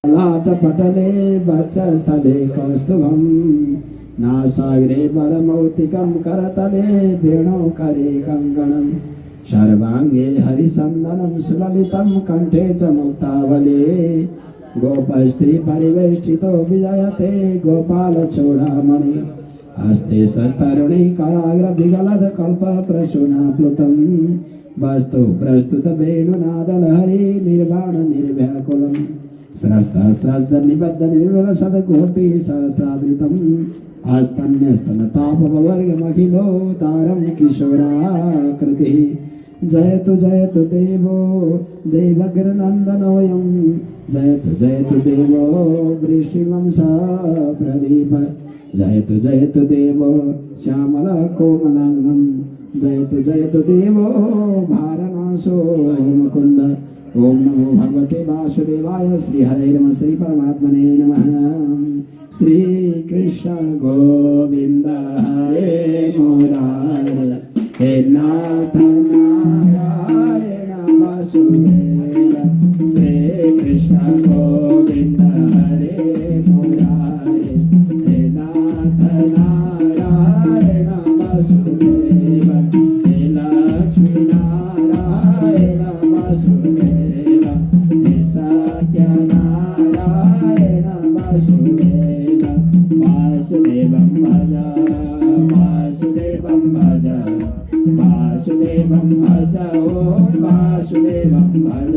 लाटपटले वक्षस्थले कौस्तुभं नासाग्रे वरमौक्तिकं करतले वेणुकरे कङ्कणं सर्वाङ्गे हरिचन्दनं सुललितं कण्ठे च मुक्तावले गोपस्त्री परिवेष्टितो विजयते गोपालचूडामणि हस्ते शस्तरुणि कराग्र विगलद कल्प प्रसूना प्लुतं वस्तु प्रस्तुत वेणुनादलहरि निर्वाण निर्व्याकुलं स्रस्ता निबद्ध निर्विल सदकोटि सहस्रावृतम् आस्तन्यस्तनतापवर्गमखिलो तारं किशोराकृतिः जयतु देवो देवग्रनन्दनोऽयं जयतु देवो वृष्टिवंशा प्रदीप जयतु देवो श्यामलकोमलाङ्गं जयतु देवो भारनाशो मुकुन्द। ओम नमो भगवते वासुदेवाय श्री हरे नमः श्री परमात्मने नमः। श्री कृष्ण गोविंद हरे मुरारे हे नाथ नारायण वासुदेव श्री कृष्ण गोविंद हरे मुरारे हे नाथ नारायण वासुदेव हे लक्ष्मी नारायण वासुदेव हे सत्यनारायण वासुदेव वासुदेवं भज वासुदेवं भज वासुदेवं भज ओम वासुदेवं भज।